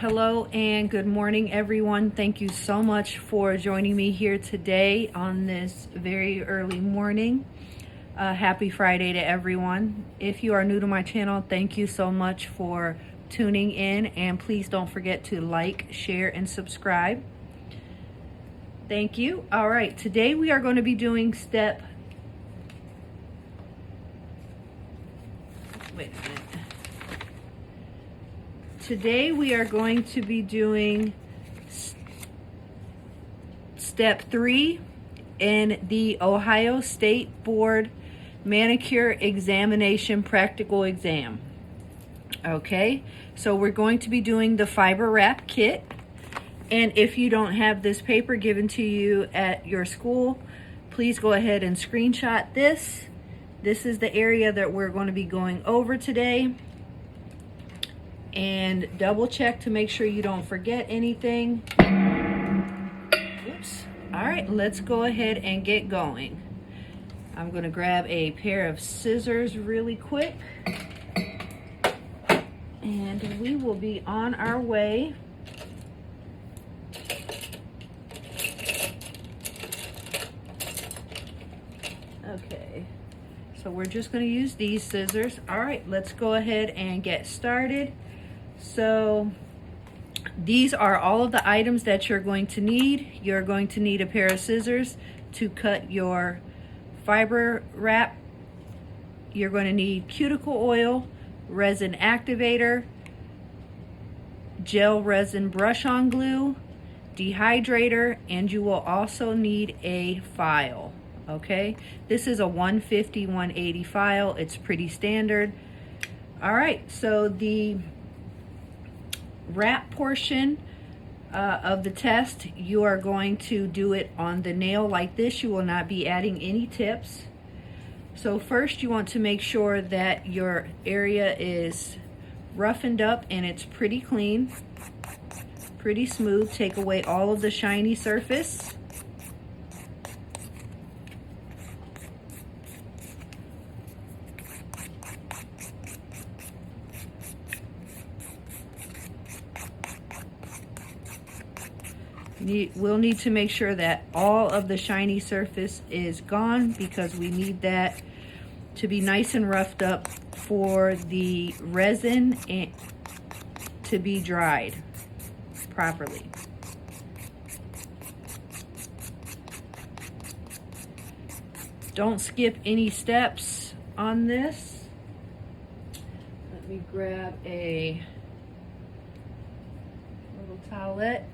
Hello and good morning, everyone. Thank you so much for joining me here today on this very early morning. Happy Friday to everyone. If you are new to my channel, thank you so much for tuning in, and please don't forget to like, share, and subscribe. Thank you. All right, today we are going to be doing Today we are going to be doing step 3 in the Ohio State Board Manicure Examination Practical Exam. Okay, so we're going to be doing the fiber wrap kit. And if you don't have this paper given to you at your school, please go ahead and screenshot this. This is the area that we're going to be going over today. And double check to make sure you don't forget anything. Oops. All right, let's go ahead and get going. I'm going to grab a pair of scissors really quick. And we will be on our way. Okay, so we're just going to use these scissors. All right, let's go ahead and get started. So these are all of the items that you're going to need. You're going to need a pair of scissors to cut your fiber wrap. You're going to need cuticle oil, resin activator, gel resin brush-on glue, dehydrator, and you will also need a file. Okay, this is a 150-180 file. It's pretty standard. All right, so the wrap portion of the test, you are going to do it on the nail like this. You will not be adding any tips. So first you want to make sure that your area is roughened up and it's pretty clean, pretty smooth. Take away all of the shiny surface. We'll need to make sure that all of the shiny surface is gone, because we need that to be nice and roughed up for the resin and to be dried properly. Don't skip any steps on this. Let me grab a little towelette.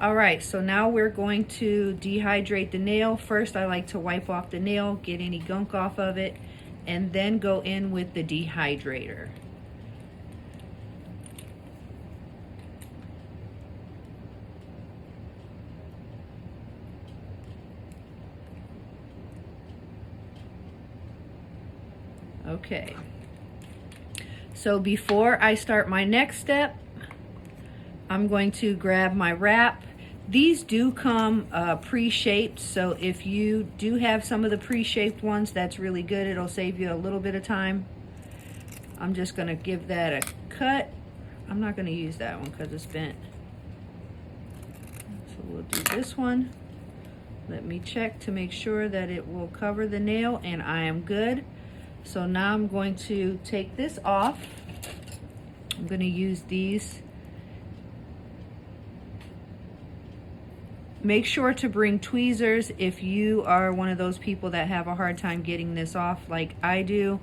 All right, so now we're going to dehydrate the nail. First, I like to wipe off the nail, get any gunk off of it, and then go in with the dehydrator. Okay, so before I start my next step, I'm going to grab my wrap. These do come pre-shaped, so if you do have some of the pre-shaped ones, that's really good. It'll save you a little bit of time. I'm just going to give that a cut. I'm not going to use that one because it's bent. So we'll do this one. Let me check to make sure that it will cover the nail, and I am good. So now I'm going to take this off. I'm going to use these. Make sure to bring tweezers if you are one of those people that have a hard time getting this off like I do.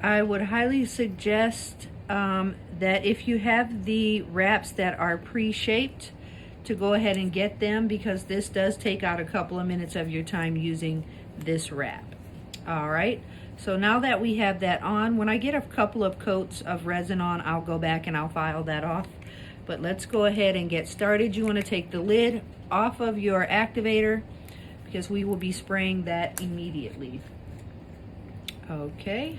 I would highly suggest that if you have the wraps that are pre-shaped, to go ahead and get them, because this does take out a couple of minutes of your time using this wrap. All right, so now that we have that on, when I get a couple of coats of resin on, I'll go back and I'll file that off. But let's go ahead and get started. You want to take the lid off of your activator because we will be spraying that immediately. Okay.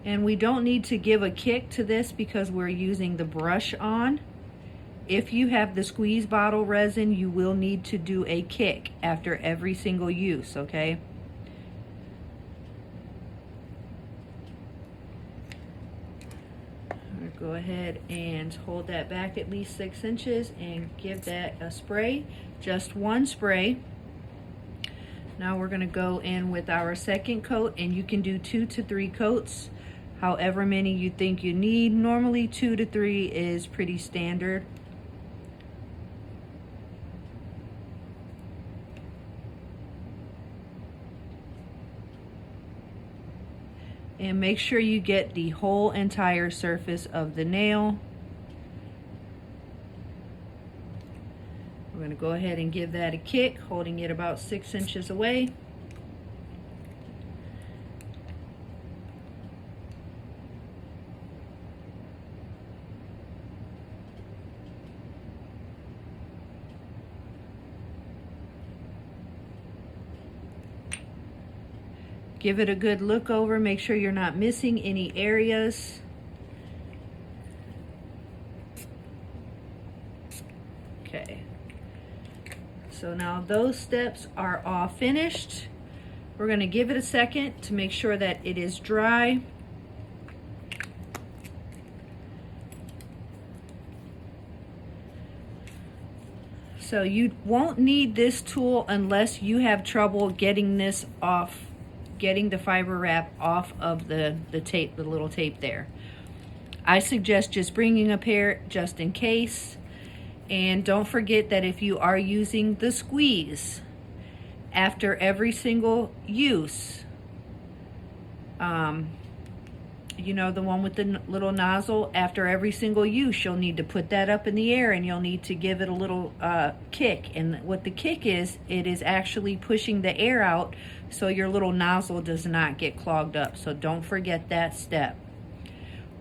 And we don't need to give a kick to this because we're using the brush on. If you have the squeeze bottle resin, you will need to do a kick after every single use, okay? I'm gonna go ahead and hold that back at least 6 inches and give that a spray, just one spray. Now we're gonna go in with our second coat, and you can do 2 to 3 coats. However many you think you need. Normally 2 to 3 is pretty standard. And make sure you get the whole entire surface of the nail. We're going to go ahead and give that a kick, holding it about 6 inches away. Give it a good look over, make sure you're not missing any areas. Okay, so now those steps are all finished. We're going to give it a second to make sure that it is dry. So you won't need this tool unless you have trouble getting this off, getting the fiber wrap off of the tape, the little tape there. I suggest just bringing a pair just in case. And don't forget that if you are using the squeeze after every single use, you know, the one with the little nozzle, after every single use you'll need to put that up in the air and you'll need to give it a little kick. And what the kick is, it is actually pushing the air out so your little nozzle does not get clogged up. So don't forget that step.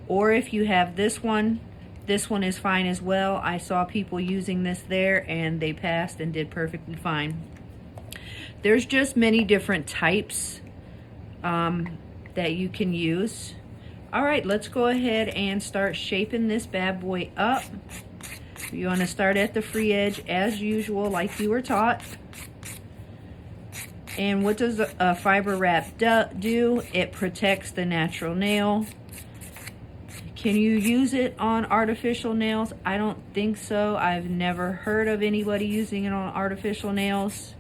Or if you have this one is fine as well. I saw people using this there and they passed and did perfectly fine. There's just many different types that you can use. All right, let's go ahead and start shaping this bad boy up. You want to start at the free edge as usual, like you were taught. And what does a fiber wrap do? It protects the natural nail. Can you use it on artificial nails? I don't think so. I've never heard of anybody using it on artificial nails.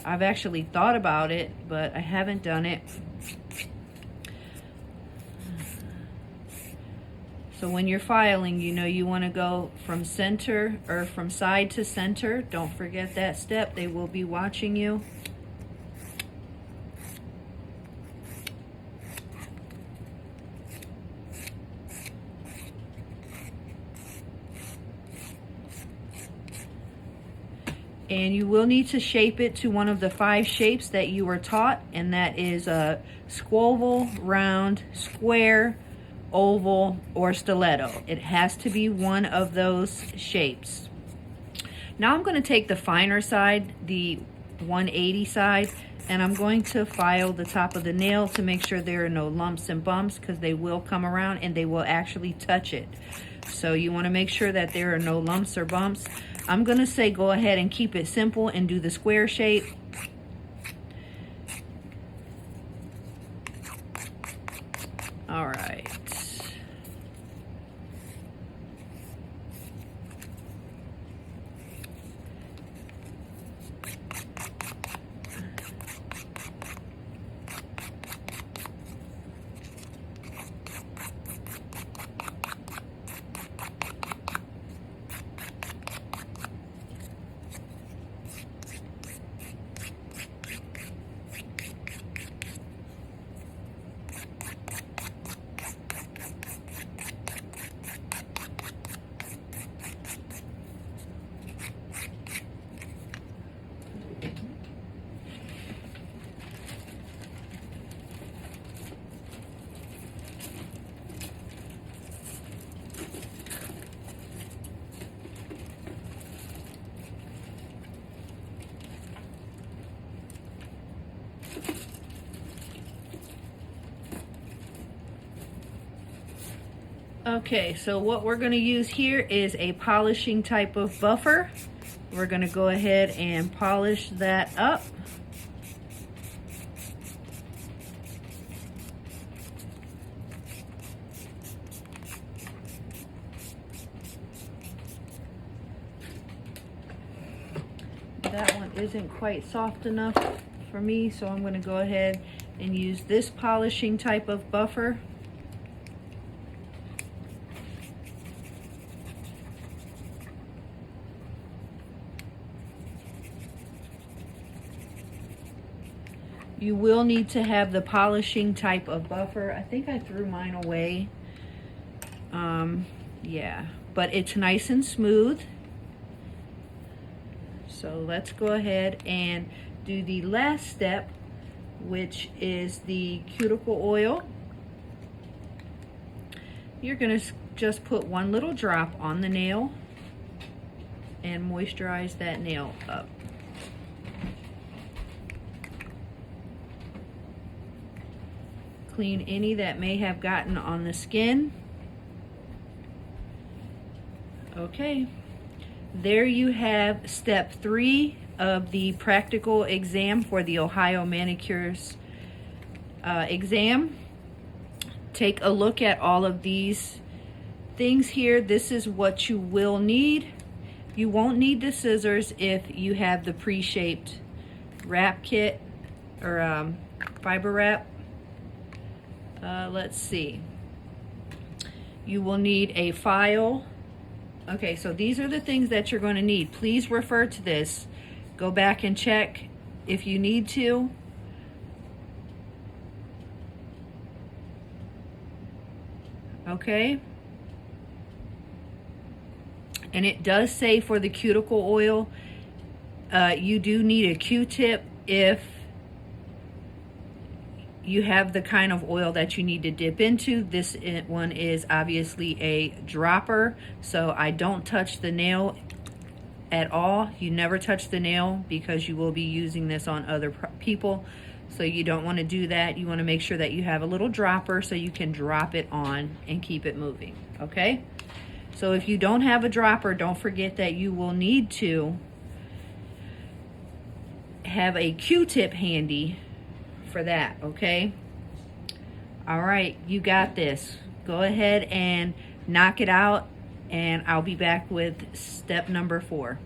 I've actually thought about it, but I haven't done it. So when you're filing, you know you want to go from center or from side to center. Don't forget that step. They will be watching you. And you will need to shape it to one of the 5 shapes that you were taught, and that is a squoval, round, square, oval, or stiletto. It has to be one of those shapes. Now I'm going to take the finer side, the 180 side, and I'm going to file the top of the nail to make sure there are no lumps and bumps, because they will come around and they will actually touch it. So you want to make sure that there are no lumps or bumps. I'm going to say go ahead and keep it simple and do the square shape. All right. Okay, so what we're going to use here is a polishing type of buffer. We're going to go ahead and polish that up. That one isn't quite soft enough for me, so I'm going to go ahead and use this polishing type of buffer. You will need to have the polishing type of buffer. I think I threw mine away. Yeah, but it's nice and smooth. So let's go ahead and do the last step, which is the cuticle oil. You're going to just put one little drop on the nail and moisturize that nail up. Clean any that may have gotten on the skin. Okay, there you have step 3 of the practical exam for the Ohio Manicures exam. Take a look at all of these things here. This is what you will need. You won't need the scissors if you have the pre-shaped wrap kit or fiber wrap. Let's see. You will need a file. Okay, so these are the things that you're going to need. Please refer to this. Go back and check if you need to. Okay. And it does say for the cuticle oil, you do need a Q-tip if you have the kind of oil that you need to dip into. This one is obviously a dropper, so I don't touch the nail at all. You never touch the nail because you will be using this on other people, so you don't want to do that. You want to make sure that you have a little dropper so you can drop it on and keep it moving. Okay, so if you don't have a dropper, don't forget that you will need to have a Q-tip handy for that. Okay, all right, you got this. Go ahead and knock it out, and I'll be back with step number 4.